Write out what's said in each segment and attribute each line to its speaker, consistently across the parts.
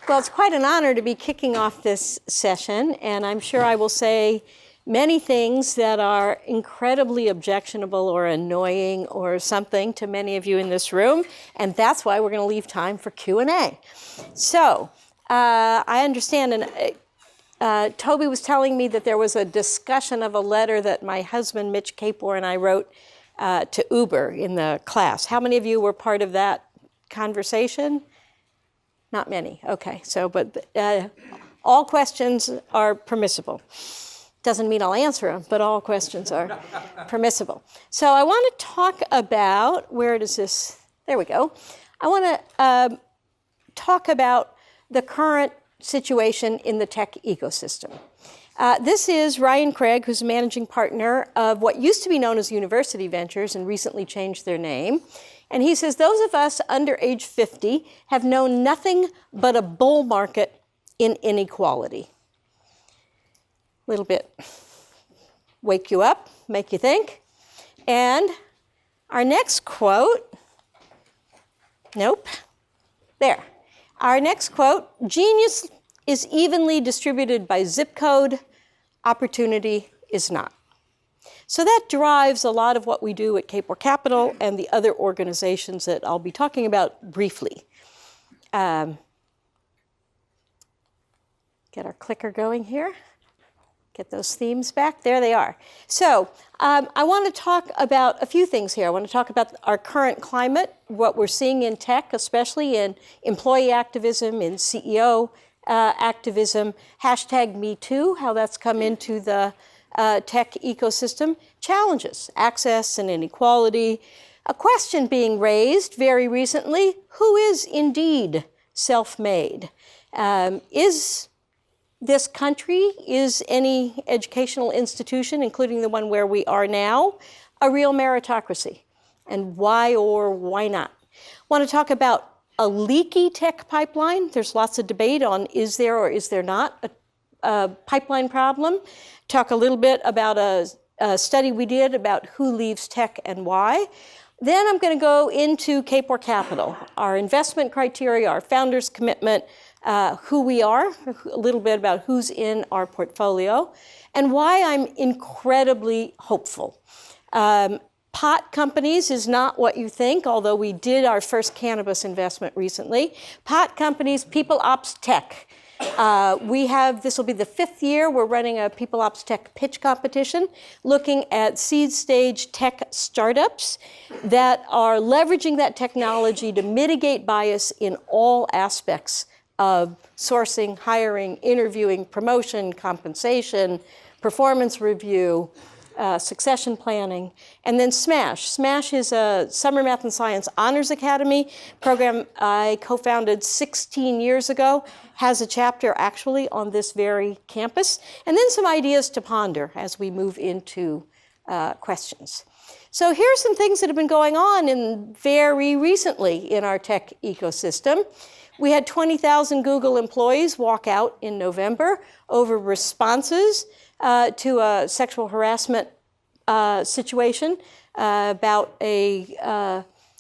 Speaker 1: Well, it's quite an honor to be kicking off this session, and I'm sure I will say many things that are incredibly objectionable or annoying or something to many of you in this room, and that's why we're going to leave time for Q&A. So, I understand, and Toby was telling me that there was a discussion of a letter that my husband, Mitch Kapor, and I wrote to Uber in the class. How many of you were part of that conversation? Not many, okay. So, but all questions are permissible. Doesn't mean I'll answer them, but all questions are permissible. So I want to talk about, where does this, there we go. I want to talk about the current situation in the tech ecosystem. This is Ryan Craig, who's a managing partner of what used to be known as University Ventures and recently changed their name. And he says, those of us under age 50 have known nothing but a bull market in inequality. A little bit wake you up, make you think. And our next quote, nope, there. Our next quote, genius is evenly distributed by zip code, opportunity is not. So that drives a lot of what we do at Kapor Capital and the other organizations that I'll be talking about briefly. Get our clicker going here. Get those themes back. There they are. So I want to talk about a few things here. I want to talk about our current climate, what we're seeing in tech, especially in employee activism, in CEO activism, #MeToo, how that's come into the tech ecosystem, challenges, access and inequality. A question being raised very recently, who is indeed self-made? Is this country, is any educational institution, including the one where we are now, a real meritocracy? And why or why not? I want to talk about a leaky tech pipeline. There's lots of debate on is there or is there not a pipeline problem. Talk a little bit about a study we did about who leaves tech and why. Then I'm going to go into Kapor Capital, our investment criteria, our founders' commitment, who we are, a little bit about who's in our portfolio, and why I'm incredibly hopeful. Pot companies is not what you think, although we did our first cannabis investment recently. Pot companies, people ops tech. This will be the 5th year we're running a People Ops Tech pitch competition, looking at seed stage tech startups that are leveraging that technology to mitigate bias in all aspects of sourcing, hiring, interviewing, promotion, compensation, performance review, succession planning, and then SMASH. SMASH is a Summer Math and Science Honors Academy program I co-founded 16 years ago, has a chapter actually on this very campus, and then some ideas to ponder as we move into questions. So here are some things that have been going on very recently in our tech ecosystem. We had 20,000 Google employees walk out in November over responses to a sexual harassment situation about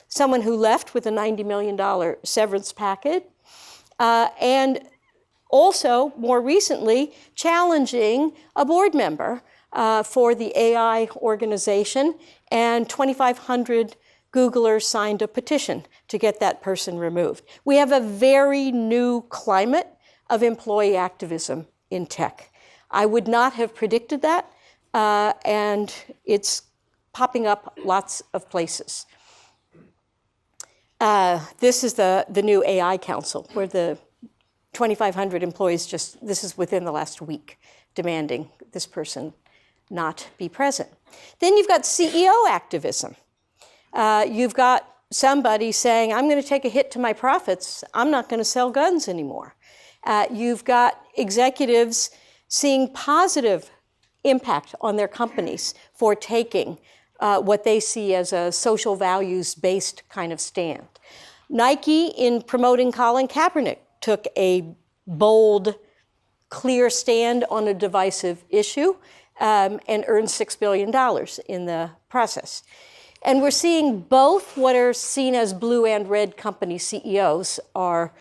Speaker 1: someone who left with a $90 million severance package. And also, more recently, challenging a board member for the AI organization, and 2,500 Googlers signed a petition to get that person removed. We have a very new climate of employee activism in tech. I would not have predicted that, and it's popping up lots of places. This is the new AI Council, where the 2,500 employees this is within the last week, demanding this person not be present. Then you've got CEO activism. You've got somebody saying, I'm going to take a hit to my profits. I'm not going to sell guns anymore. You've got executives seeing positive impact on their companies for taking what they see as a social values-based kind of stand. Nike, in promoting Colin Kaepernick, took a bold, clear stand on a divisive issue and earned $6 billion in the process. And we're seeing both what are seen as blue and red company CEOs are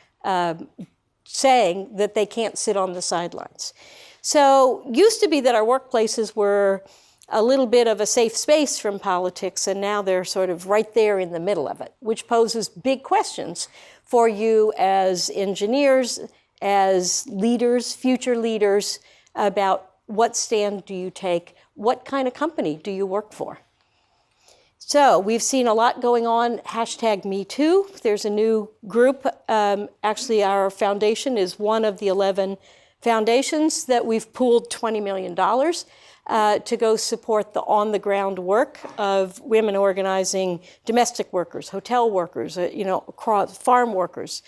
Speaker 1: saying that they can't sit on the sidelines. So used to be that our workplaces were a little bit of a safe space from politics, and now they're sort of right there in the middle of it, which poses big questions for you as engineers, as leaders, future leaders, about what stand do you take, what kind of company do you work for? So we've seen a lot going on, #MeToo. There's a new group. Actually, our foundation is one of the 11 foundations that we've pooled $20 million to go support the on-the-ground work of women organizing domestic workers, hotel workers, across farm workers,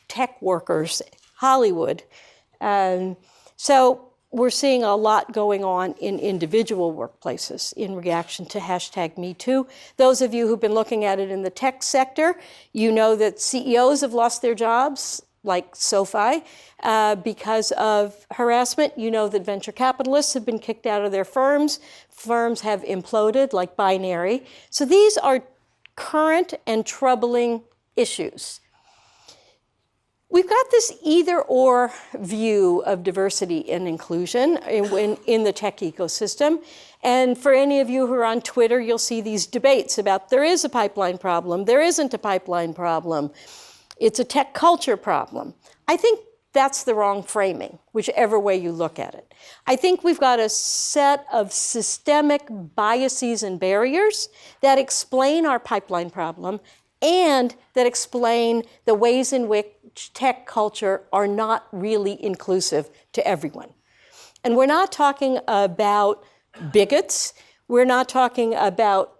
Speaker 1: tech workers, Hollywood. So we're seeing a lot going on in individual workplaces in reaction to #MeToo. Those of you who've been looking at it in the tech sector, you know that CEOs have lost their jobs, like SoFi, because of harassment. You know that venture capitalists have been kicked out of their firms. Firms have imploded, like Binary. So these are current and troubling issues. We've got this either-or view of diversity and inclusion in the tech ecosystem. And for any of you who are on Twitter, you'll see these debates about there is a pipeline problem, there isn't a pipeline problem, it's a tech culture problem. I think that's the wrong framing, whichever way you look at it. I think we've got a set of systemic biases and barriers that explain our pipeline problem and that explain the ways in which tech culture are not really inclusive to everyone. And we're not talking about bigots. We're not talking about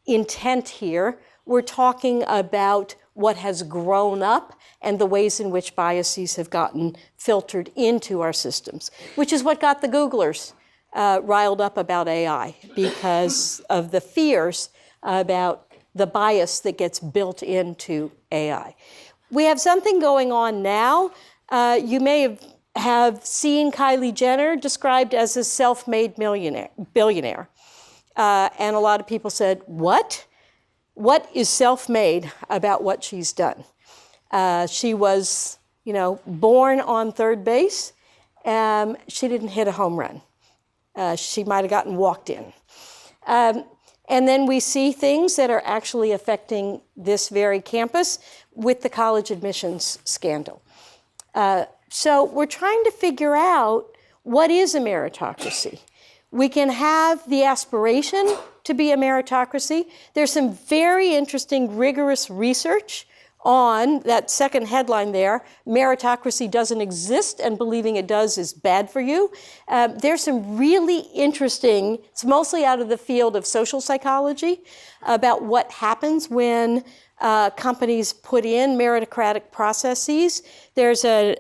Speaker 1: intent here. We're talking about what has grown up and the ways in which biases have gotten filtered into our systems, which is what got the Googlers riled up about AI, because of the fears about the bias that gets built into AI. We have something going on now. You may have seen Kylie Jenner described as a self-made billionaire. And a lot of people said, what? What is self-made about what she's done? She was, born on third base. She didn't hit a home run. She might have gotten walked in. And then we see things that are actually affecting this very campus with the college admissions scandal. So we're trying to figure out what is a meritocracy. We can have the aspiration to be a meritocracy. There's some very interesting, rigorous research on that second headline there, meritocracy doesn't exist and believing it does is bad for you. There's some really interesting, it's mostly out of the field of social psychology, about what happens when companies put in meritocratic processes. There's a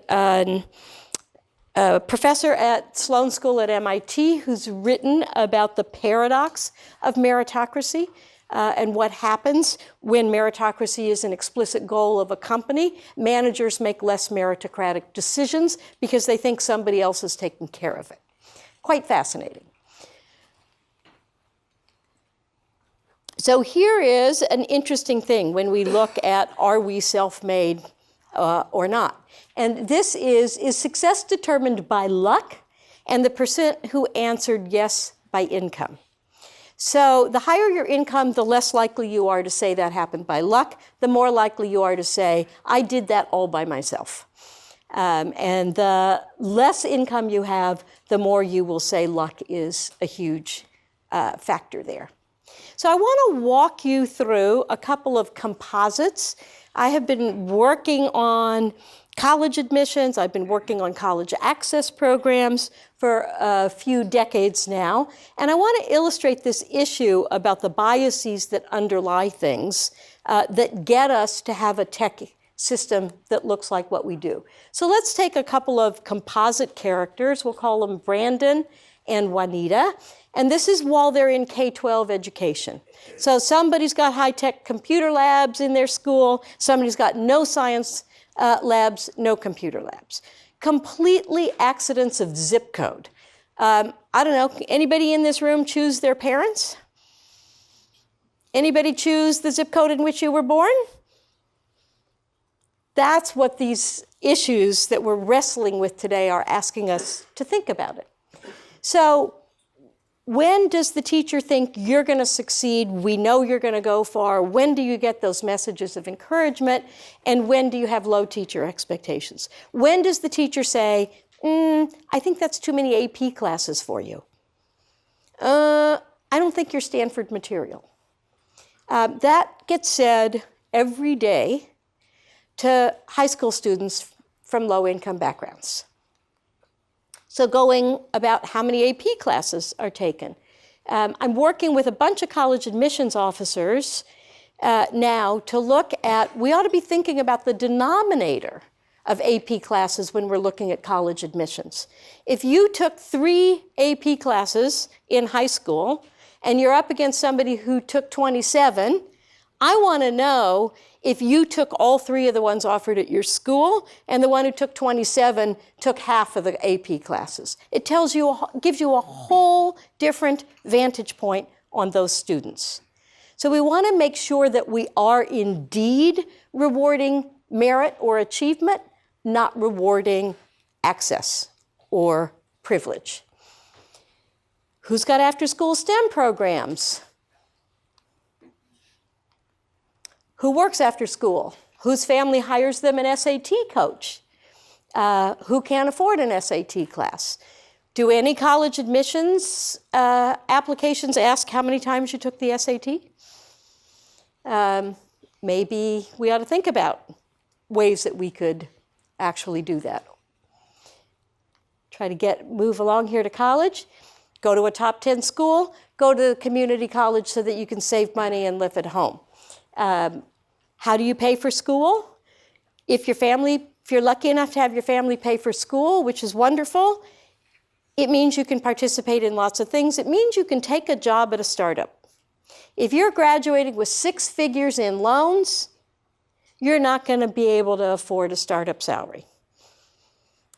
Speaker 1: professor at Sloan School at MIT who's written about the paradox of meritocracy. And what happens when meritocracy is an explicit goal of a company. Managers make less meritocratic decisions because they think somebody else is taking care of it. Quite fascinating. So here is an interesting thing when we look at, are we self-made or not? And this is success determined by luck, and the percent who answered yes by income. So the higher your income, the less likely you are to say that happened by luck, the more likely you are to say, I did that all by myself. And the less income you have, the more you will say luck is a huge factor there. So I want to walk you through a couple of composites. I have been working on college admissions. I've been working on college access programs for a few decades now. And I want to illustrate this issue about the biases that underlie things that get us to have a tech system that looks like what we do. So let's take a couple of composite characters. We'll call them Brandon and Juanita. And this is while they're in K-12 education. So somebody's got high-tech computer labs in their school. Somebody's got no science labs, no computer labs. Completely accidents of zip code. I don't know, anybody in this room choose their parents? Anybody choose the zip code in which you were born? that's what these issues that we're wrestling with today are asking us to think about it. So when does the teacher think you're going to succeed? We know you're going to go far. When do you get those messages of encouragement? And when do you have low teacher expectations? When does the teacher say, I think that's too many AP classes for you? I don't think you're Stanford material. That gets said every day to high school students from low-income backgrounds. So going about how many AP classes are taken. I'm working with a bunch of college admissions officers now to look at, we ought to be thinking about the denominator of AP classes when we're looking at college admissions. If you took 3 AP classes in high school and you're up against somebody who took 27, I want to know if you took all 3 of the ones offered at your school and the one who took 27 took half of the AP classes. It gives you a whole different vantage point on those students. So we want to make sure that we are indeed rewarding merit or achievement, not rewarding access or privilege. Who's got after-school STEM programs? Who works after school? Whose family hires them an SAT coach? Who can't afford an SAT class? Do any college admissions applications ask how many times you took the SAT? Maybe we ought to think about ways that we could actually do that. Try to move along here to college. Go to a top 10 school. Go to the community college so that you can save money and live at home. How do you pay for school? If you're lucky enough to have your family pay for school, which is wonderful, it means you can participate in lots of things. It means you can take a job at a startup. If you're graduating with 6 figures in loans, you're not going to be able to afford a startup salary.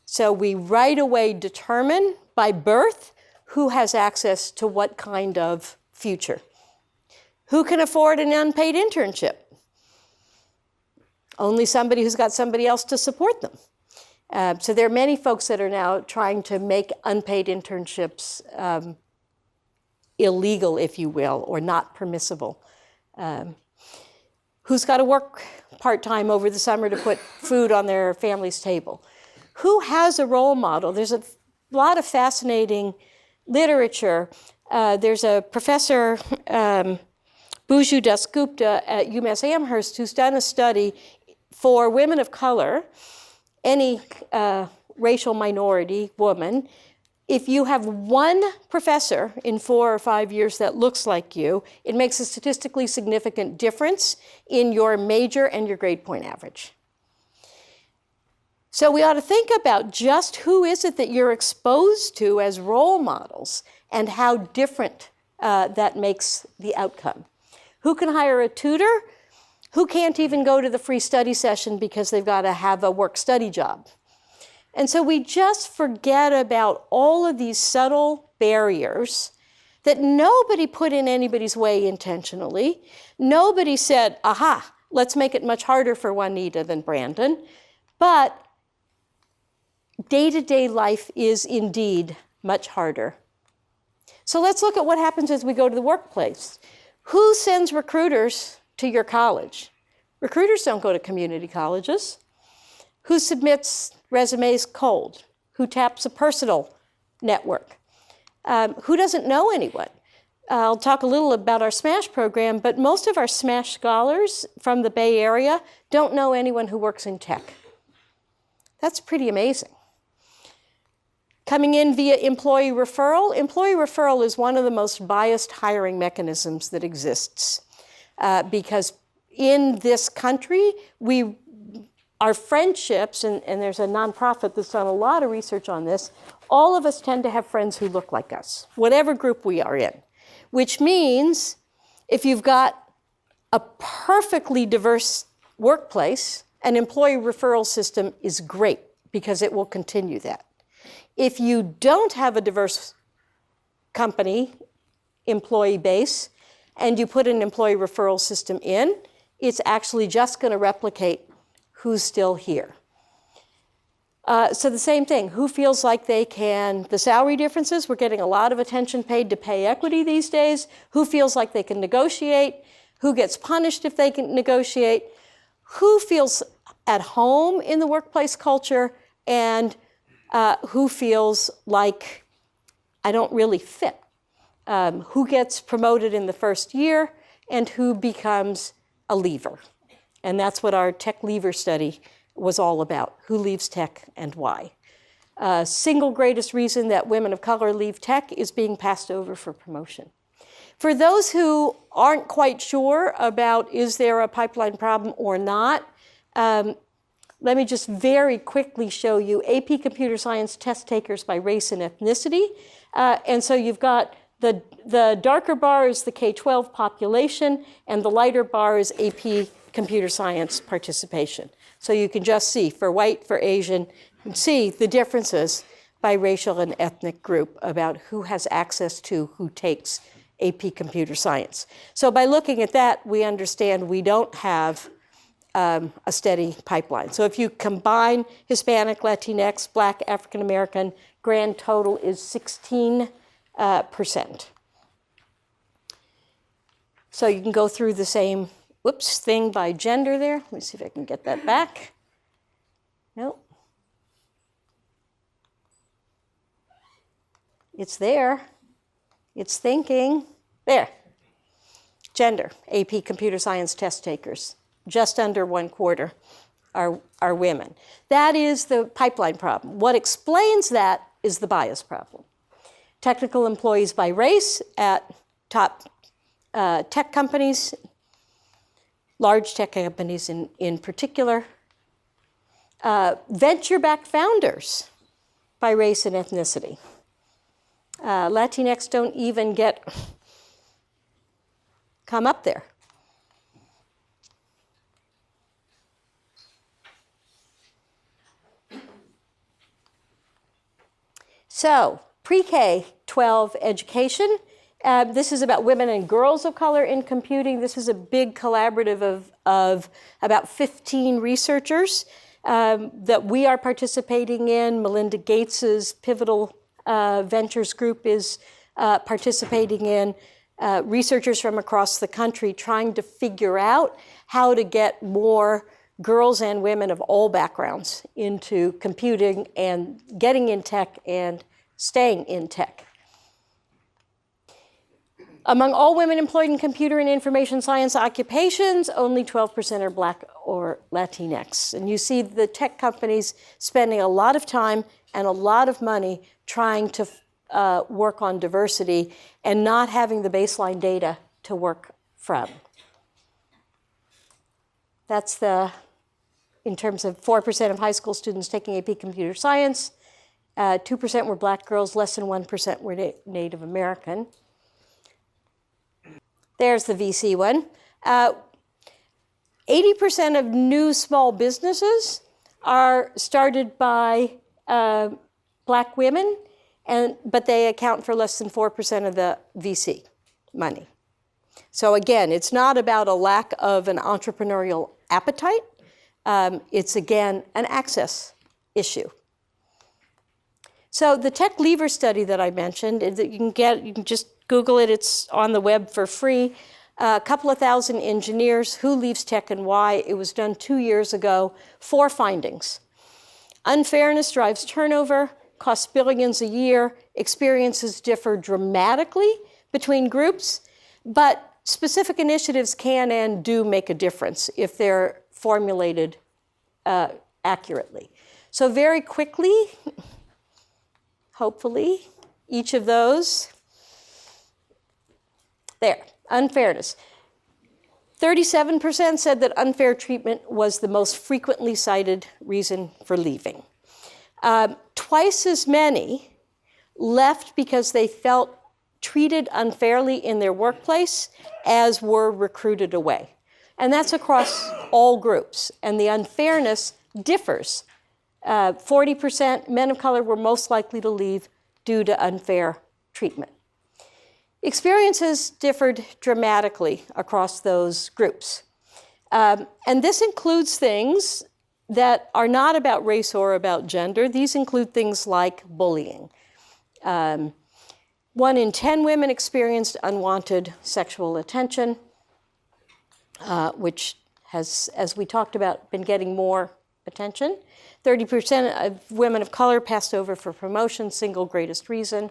Speaker 1: So we right away determine by birth who has access to what kind of future. Who can afford an unpaid internship? Only somebody who's got somebody else to support them. So there are many folks that are now trying to make unpaid internships illegal, if you will, or not permissible. Who's got to work part-time over the summer to put food on their family's table? Who has a role model? There's a lot of fascinating literature. There's a professor, Buju Dasgupta at UMass Amherst, who's done a study for women of color, any racial minority woman. If you have one professor in 4 or 5 years that looks like you, it makes a statistically significant difference in your major and your grade point average. So we ought to think about just who is it that you're exposed to as role models and how different that makes the outcome. Who can hire a tutor? Who can't even go to the free study session because they've got to have a work-study job? And so we just forget about all of these subtle barriers that nobody put in anybody's way intentionally. Nobody said, aha, let's make it much harder for Juanita than Brandon. But day-to-day life is indeed much harder. So let's look at what happens as we go to the workplace. Who sends recruiters to your college? Recruiters don't go to community colleges. Who submits resumes cold? Who taps a personal network? Who doesn't know anyone? I'll talk a little about our SMASH program, but most of our SMASH scholars from the Bay Area don't know anyone who works in tech. That's pretty amazing. Coming in via employee referral. Employee referral is one of the most biased hiring mechanisms that exists because in this country, our friendships, and there's a nonprofit that's done a lot of research on this, all of us tend to have friends who look like us, whatever group we are in, which means if you've got a perfectly diverse workplace, an employee referral system is great because it will continue that. If you don't have a diverse company employee base and you put an employee referral system in, it's actually just going to replicate who's still here. So the same thing, who feels like they can, the salary differences, we're getting a lot of attention paid to pay equity these days. Who feels like they can negotiate? Who gets punished if they can negotiate? Who feels at home in the workplace culture? And who feels like I don't really fit? Who gets promoted in the first year and who becomes a leaver? And that's what our tech leaver study was all about, who leaves tech and why. Single greatest reason that women of color leave tech is being passed over for promotion. For those who aren't quite sure about is there a pipeline problem or not, let me just very quickly show you AP Computer Science test takers by race and ethnicity. And so you've got the darker bar is the K-12 population, and the lighter bar is AP Computer Science participation. So you can just see, for white, for Asian, you can see the differences by racial and ethnic group about who has access to, who takes AP Computer Science. So by looking at that, we understand we don't have a steady pipeline. So if you combine Hispanic, Latinx, Black, African American, grand total is 16%. So you can go through the same thing by gender there. Let me see if I can get that back. Nope. It's there. It's thinking. There. Gender, AP Computer Science test takers. Just under 1/4 are women. That is the pipeline problem. What explains that is the bias problem. Technical employees by race at top tech companies, large tech companies in particular. Venture-backed founders by race and ethnicity. Latinx don't even come up there. So, pre-K-12 education. This is about women and girls of color in computing. This is a big collaborative of about 15 researchers that we are participating in. Melinda Gates's Pivotal Ventures group is participating in. Researchers from across the country trying to figure out how to get more girls and women of all backgrounds into computing and getting in tech and staying in tech. Among all women employed in computer and information science occupations, only 12% are Black or Latinx. And you see the tech companies spending a lot of time and a lot of money trying to work on diversity and not having the baseline data to work from. That's in terms of 4% of high school students taking AP Computer Science, 2% were Black girls, less than 1% were Native American. There's the VC one. 80% of new small businesses are started by Black women, but they account for less than 4% of the VC money. So again, it's not about a lack of an entrepreneurial appetite. It's, again, an access issue. So the tech leaver study that I mentioned, you can just Google it. It's on the web for free. A couple of thousand engineers, who leaves tech and why. It was done 2 years ago. 4 findings. Unfairness drives turnover, costs billions a year. Experiences differ dramatically between groups, but specific initiatives can and do make a difference if they're formulated accurately. So very quickly, hopefully, each of those. There, unfairness. 37% said that unfair treatment was the most frequently cited reason for leaving. Twice as many left because they felt treated unfairly in their workplace as were recruited away. And that's across all groups. And the unfairness differs. 40% men of color were most likely to leave due to unfair treatment. Experiences differed dramatically across those groups. And this includes things that are not about race or about gender. These include things like bullying. 1 in 10 women experienced unwanted sexual attention, which has, as we talked about, been getting more attention. 30% of women of color passed over for promotion, single greatest reason.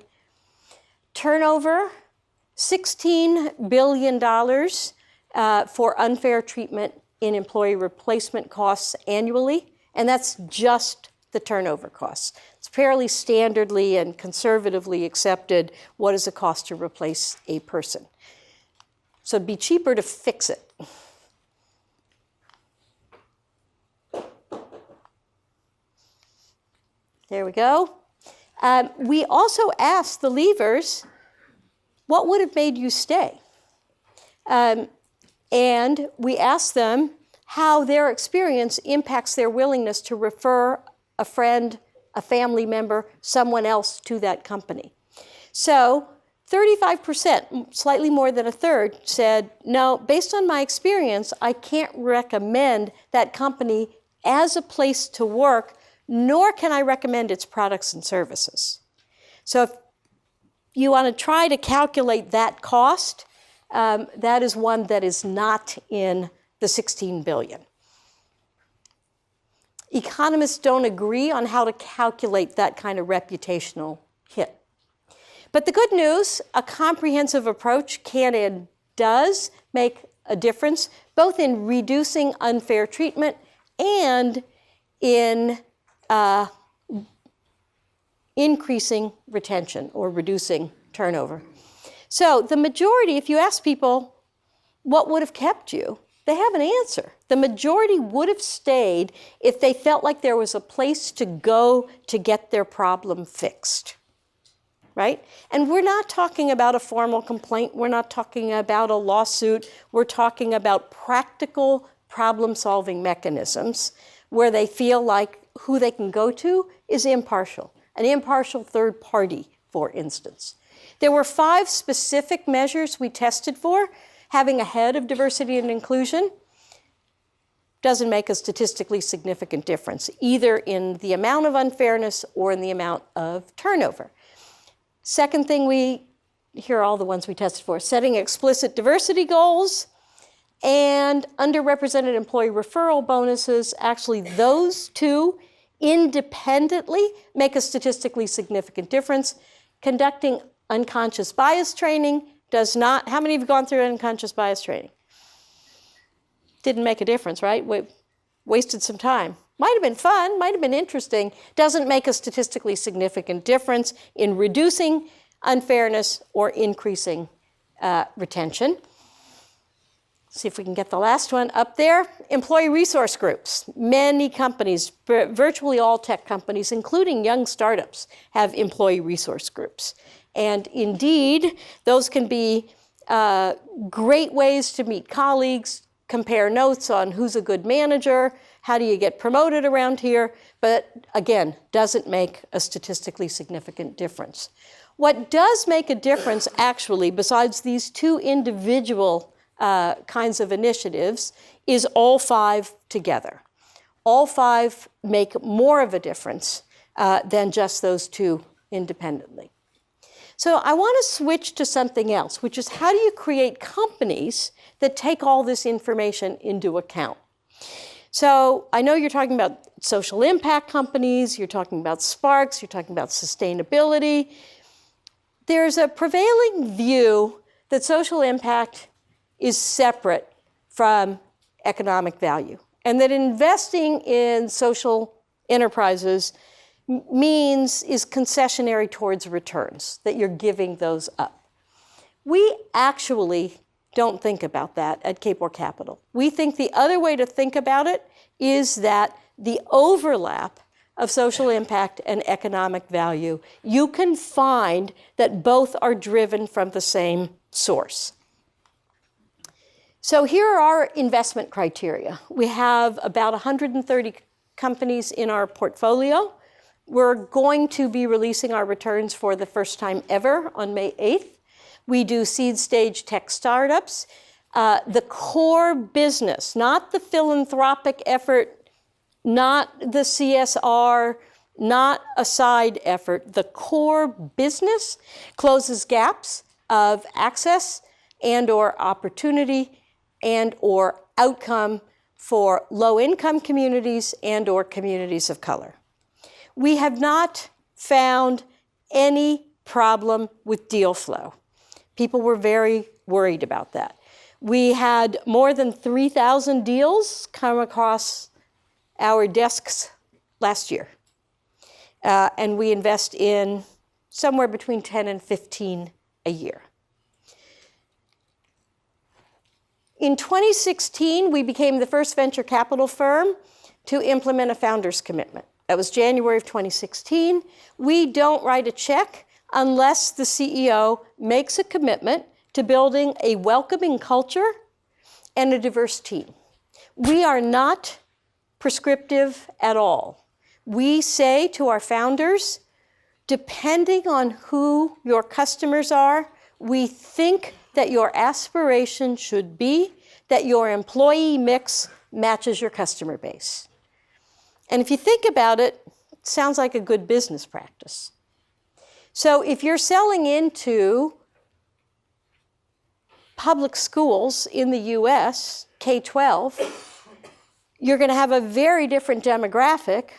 Speaker 1: Turnover, $16 billion for unfair treatment in employee replacement costs annually, and that's just the turnover costs. It's fairly standardly and conservatively accepted what is the cost to replace a person. So it'd be cheaper to fix it. There we go. We also asked the leavers, what would have made you stay? And we asked them how their experience impacts their willingness to refer a friend, a family member, someone else to that company. So 35%, slightly more than a third, said, no, based on my experience, I can't recommend that company as a place to work, nor can I recommend its products and services. So if you want to try to calculate that cost, that is one that is not in the 16 billion. Economists don't agree on how to calculate that kind of reputational hit. But the good news, a comprehensive approach can and does make a difference, both in reducing unfair treatment and in increasing retention or reducing turnover. So the majority, if you ask people what would have kept you, they have an answer. The majority would have stayed if they felt like there was a place to go to get their problem fixed, right? And we're not talking about a formal complaint. We're not talking about a lawsuit. We're talking about practical problem-solving mechanisms where they feel like who they can go to is impartial, an impartial third party, for instance. There were 5 specific measures we tested for. Having a head of diversity and inclusion doesn't make a statistically significant difference, either in the amount of unfairness or in the amount of turnover. Second thing here are all the ones we tested for, setting explicit diversity goals and underrepresented employee referral bonuses. Actually, those 2 independently make a statistically significant difference. Conducting unconscious bias training does not. How many of you have gone through unconscious bias training? Didn't make a difference, right? We wasted some time. Might have been fun, might have been interesting. Doesn't make a statistically significant difference in reducing unfairness or increasing retention. See if we can get the last one up there. Employee resource groups. Many companies, virtually all tech companies, including young startups, have employee resource groups. And indeed, those can be great ways to meet colleagues, compare notes on who's a good manager, how do you get promoted around here, but again, doesn't make a statistically significant difference. What does make a difference, actually, besides these 2 individual kinds of initiatives, is all 5 together. All 5 make more of a difference than just those 2 independently. So I want to switch to something else, which is how do you create companies that take all this information into account? So I know you're talking about social impact companies, you're talking about sparks, you're talking about sustainability. There's a prevailing view that social impact is separate from economic value, and that investing in social enterprises is concessionary towards returns, that you're giving those up. We actually don't think about that at Kapor Capital. We think the other way to think about it is that the overlap of social impact and economic value, you can find that both are driven from the same source. So here are our investment criteria. We have about 130 companies in our portfolio. We're going to be releasing our returns for the first time ever on May 8th. We do seed stage tech startups. The core business, not the philanthropic effort not the CSR, not a side effort. The core business closes gaps of access and or opportunity and or outcome for low-income communities and or communities of color. We have not found any problem with deal flow. People were very worried about that. We had more than 3,000 deals come across our desks last year. And we invest in somewhere between 10 and 15 a year. In 2016, we became the first venture capital firm to implement a founder's commitment. That was January of 2016. We don't write a check unless the CEO makes a commitment to building a welcoming culture and a diverse team. We are not prescriptive at all. We say to our founders, depending on who your customers are, we think that your aspiration should be that your employee mix matches your customer base. And if you think about it, it sounds like a good business practice. So if you're selling into public schools in the US, K-12, you're going to have a very different demographic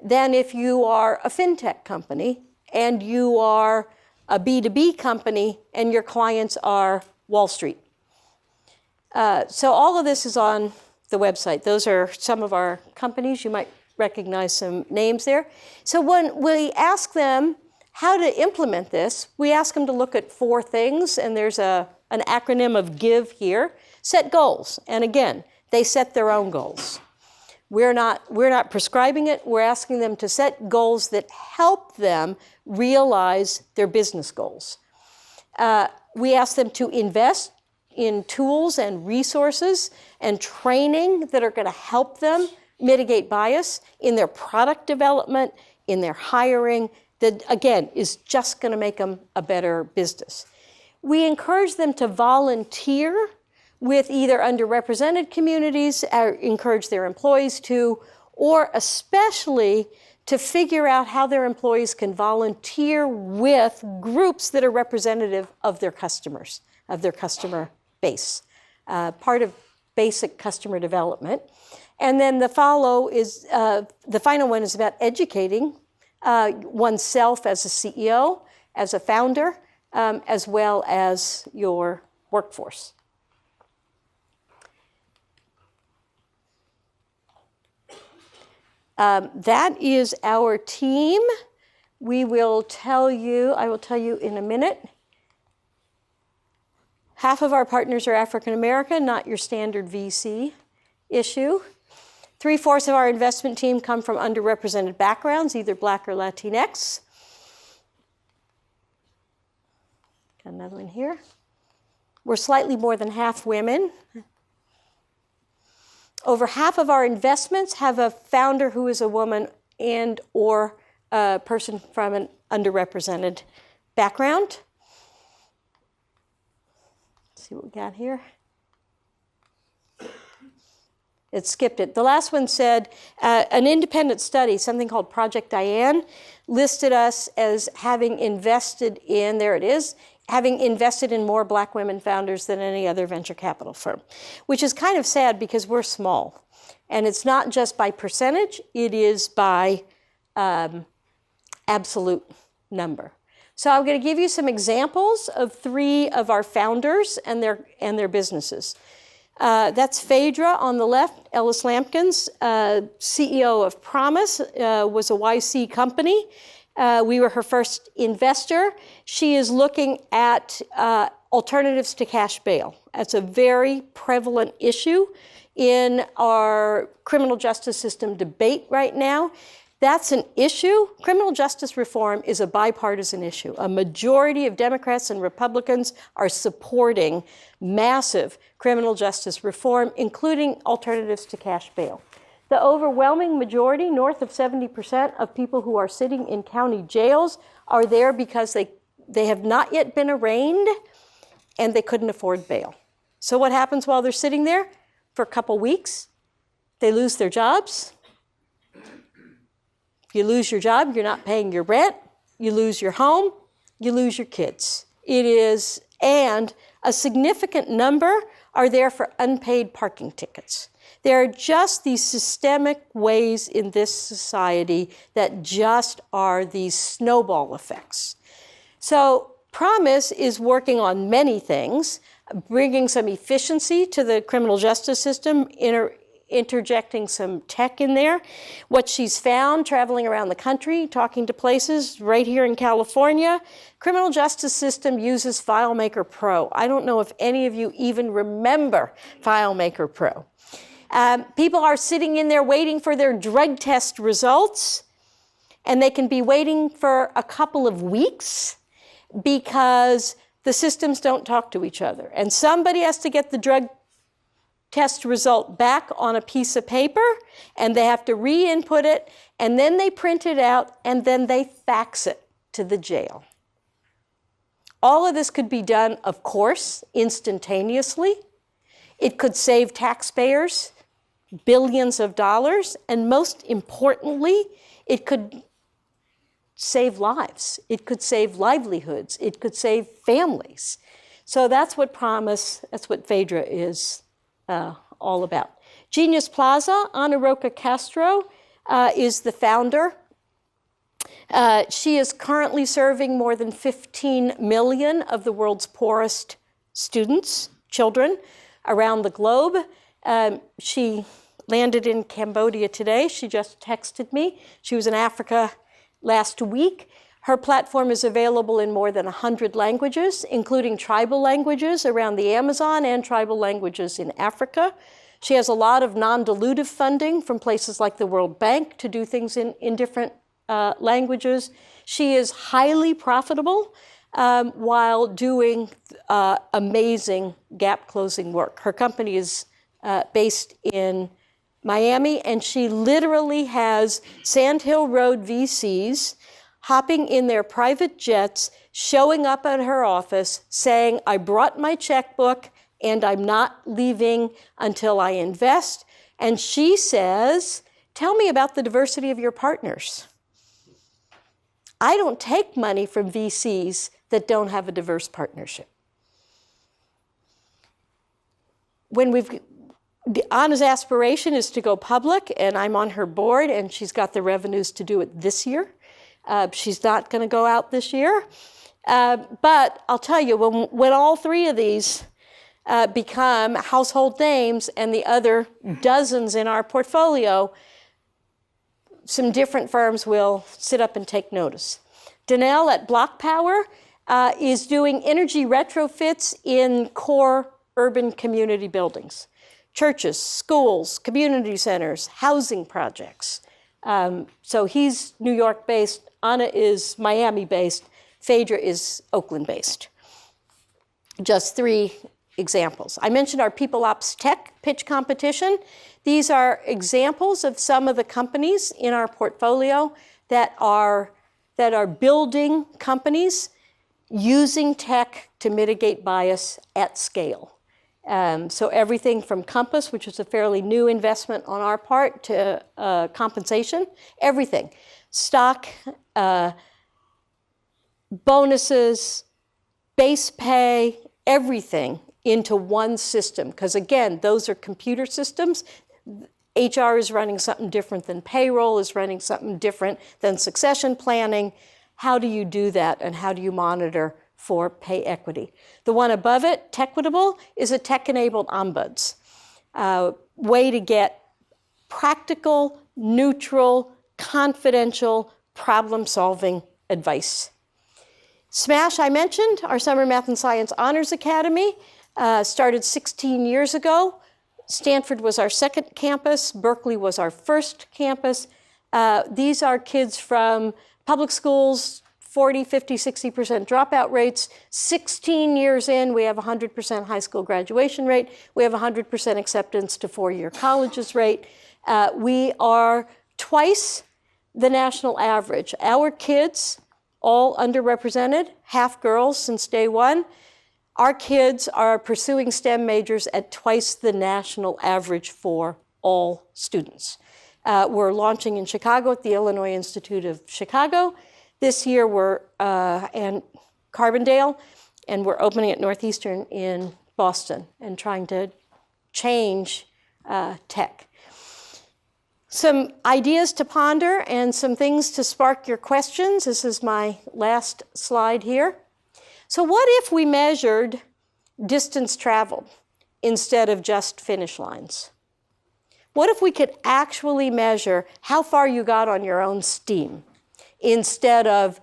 Speaker 1: than if you are a fintech company and you are a B2B company and your clients are Wall Street. So all of this is on the website. Those are some of our companies. You might recognize some names there. So when we ask them how to implement this, we ask them to look at 4 things, and there's an acronym of GIVE here. Set goals, and again, they set their own goals. We're not prescribing it. We're asking them to set goals that help them realize their business goals. We ask them to invest in tools and resources and training that are going to help them mitigate bias in their product development, in their hiring, that again is just going to make them a better business. We encourage them to volunteer with either underrepresented communities, or encourage their employees to, or especially to figure out how their employees can volunteer with groups that are representative of their customers, of their customer base, part of basic customer development. And then the final one is about educating oneself as a CEO, as a founder, as well as your workforce. That is our team. I will tell you in a minute. Half of our partners are African American, not your standard VC issue. 3/4 of our investment team come from underrepresented backgrounds, either Black or Latinx. Got another one here. We're slightly more than half women. Over half of our investments have a founder who is a woman and or a person from an underrepresented background. Let's see what we got here. It skipped it. The last one said, an independent study, something called Project Diane, listed us as having invested in, there it is, having invested in more Black women founders than any other venture capital firm, which is kind of sad because we're small. And it's not just by percentage, it is by absolute number. So I'm going to give you some examples of 3 of our founders and their businesses. That's Phaedra on the left, Ellis Lampkins, CEO of Promise, was a YC company. We were her first investor. She is looking at alternatives to cash bail. That's a very prevalent issue in our criminal justice system debate right now. That's an issue. Criminal justice reform is a bipartisan issue. A majority of Democrats and Republicans are supporting massive criminal justice reform, including alternatives to cash bail. The overwhelming majority, north of 70% of people who are sitting in county jails are there because they have not yet been arraigned and they couldn't afford bail. So what happens while they're sitting there? For a couple weeks, they lose their jobs, If you lose your job, you're not paying your rent, you lose your home, you lose your kids. It is, and a significant number are there for unpaid parking tickets. There are just these systemic ways in this society that just are these snowball effects. So Promise is working on many things, bringing some efficiency to the criminal justice system, interjecting some tech in there. What she's found traveling around the country, talking to places right here in California, criminal justice system uses FileMaker Pro. I don't know if any of you even remember FileMaker Pro. People are sitting in there waiting for their drug test results, and they can be waiting for a couple of weeks because the systems don't talk to each other. And somebody has to get the drug test result back on a piece of paper, and they have to re-input it, and then they print it out, and then they fax it to the jail. All of this could be done, of course, instantaneously. It could save taxpayers billions of dollars, and most importantly, it could save lives. It could save livelihoods. It could save families. So that's what Promise, that's what Freada is all about. Genius Plaza, Ana Roca Castro is the founder. She is currently serving more than 15 million of the world's poorest students, children, around the globe. She landed in Cambodia today. She just texted me. She was in Africa last week. Her platform is available in more than 100 languages, including tribal languages around the Amazon and tribal languages in Africa. She has a lot of non-dilutive funding from places like the World Bank to do things in different languages. She is highly profitable while doing amazing gap-closing work. Her company is based in Miami, and she literally has Sand Hill Road VCs hopping in their private jets, showing up at her office, saying, I brought my checkbook, and I'm not leaving until I invest. And she says, tell me about the diversity of your partners. I don't take money from VCs that don't have a diverse partnership. Anna's aspiration is to go public, and I'm on her board, and she's got the revenues to do it this year. She's not going to go out this year. But I'll tell you, when all three of these become household names and the other dozens in our portfolio, some different firms will sit up and take notice. Danelle at Block Power is doing energy retrofits in core urban community buildings. Churches, schools, community centers, housing projects. So he's New York-based, Anna is Miami-based, Freada is Oakland-based. Just three examples. I mentioned our People Ops Tech pitch competition. These are examples of some of the companies in our portfolio that are building companies using tech to mitigate bias at scale. So everything from Compass, which is a fairly new investment on our part, to compensation, everything. Stock, bonuses, base pay, everything into one system. Because again, those are computer systems. HR is running something different than payroll, is running something different than succession planning. How do you do that, and how do you monitor for pay equity? The one above it, Techquitable, is a tech-enabled ombuds. Way to get practical, neutral, confidential, problem-solving advice. SMASH, I mentioned, our Summer Math and Science Honors Academy, started 16 years ago. Stanford was our second campus. Berkeley was our first campus. These are kids from public schools, 40, 50, 60% dropout rates. 16 years in, we have 100% high school graduation rate. We have 100% acceptance to four-year colleges rate. We are twice the national average. Our kids, all underrepresented, half girls since day one. Our kids are pursuing STEM majors at twice the national average for all students. We're launching in Chicago at the Illinois Institute of Chicago. This year we're in Carbondale, and we're opening at Northeastern in Boston and trying to change tech. Some ideas to ponder and some things to spark your questions. This is my last slide here. So what if we measured distance traveled instead of just finish lines? What if we could actually measure how far you got on your own steam instead of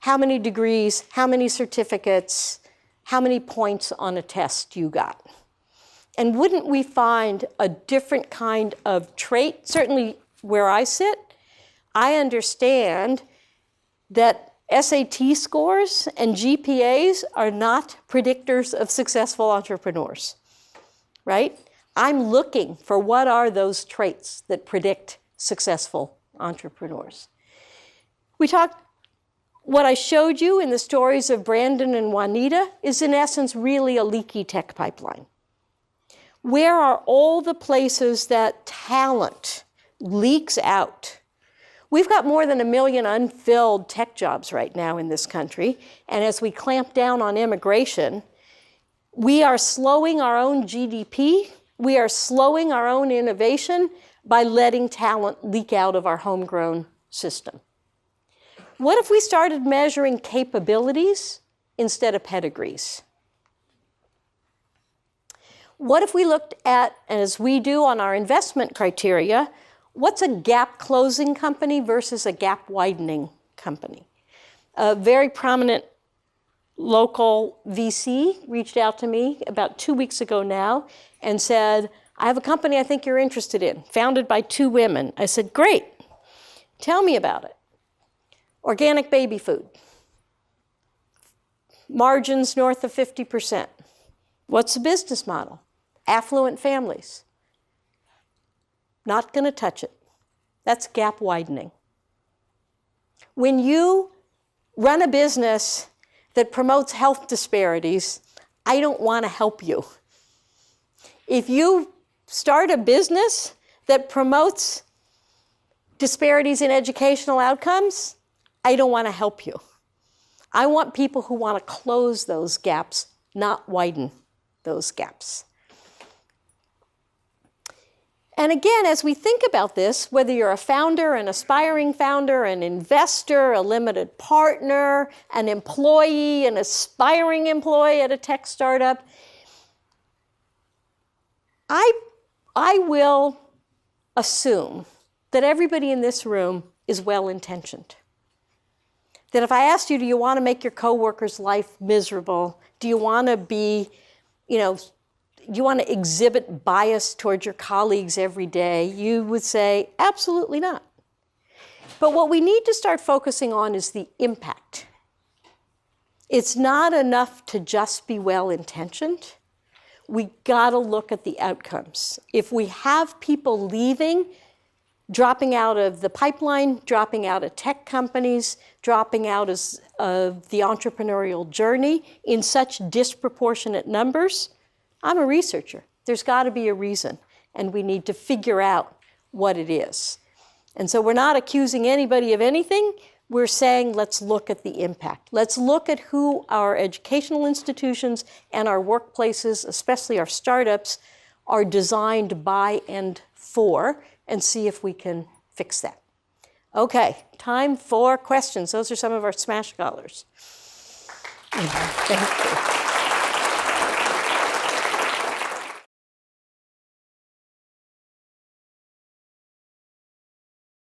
Speaker 1: how many degrees, how many certificates, how many points on a test you got? And wouldn't we find a different kind of trait? Certainly where I sit, I understand that SAT scores and GPAs are not predictors of successful entrepreneurs, right? I'm looking for what are those traits that predict successful entrepreneurs. We talked, what I showed you in the stories of Brandon and Juanita is in essence really a leaky tech pipeline. Where are all the places that talent leaks out? We've got more than 1 million unfilled tech jobs right now in this country, and as we clamp down on immigration, we are slowing our own GDP, we are slowing our own innovation by letting talent leak out of our homegrown system. What if we started measuring capabilities instead of pedigrees? What if we looked at, as we do on our investment criteria, what's a gap closing company versus a gap widening company? A very prominent local VC reached out to me about 2 weeks ago now and said, I have a company I think you're interested in, founded by 2 women. I said, great, tell me about it. Organic baby food, margins north of 50%. What's the business model? Affluent families. Not going to touch it. That's gap widening. When you run a business that promotes health disparities, I don't want to help you. If you start a business that promotes disparities in educational outcomes, I don't want to help you. I want people who want to close those gaps, not widen those gaps. And again, as we think about this, whether you're a founder, an aspiring founder, an investor, a limited partner, an employee, an aspiring employee at a tech startup, I will assume that everybody in this room is well-intentioned. That if I asked you, do you want to make your coworker's life miserable? Do you want to be, do you want to exhibit bias towards your colleagues every day? You would say, absolutely not. But what we need to start focusing on is the impact. It's not enough to just be well-intentioned. We got to look at the outcomes. If we have people leaving, dropping out of the pipeline, dropping out of tech companies, dropping out of the entrepreneurial journey in such disproportionate numbers, I'm a researcher. There's got to be a reason, and we need to figure out what it is. And so we're not accusing anybody of anything. We're saying let's look at the impact. Let's look at who our educational institutions and our workplaces, especially our startups, are designed by and for, and see if we can fix that. Okay, time for questions. Those are some of our Smash Scholars. Thank you.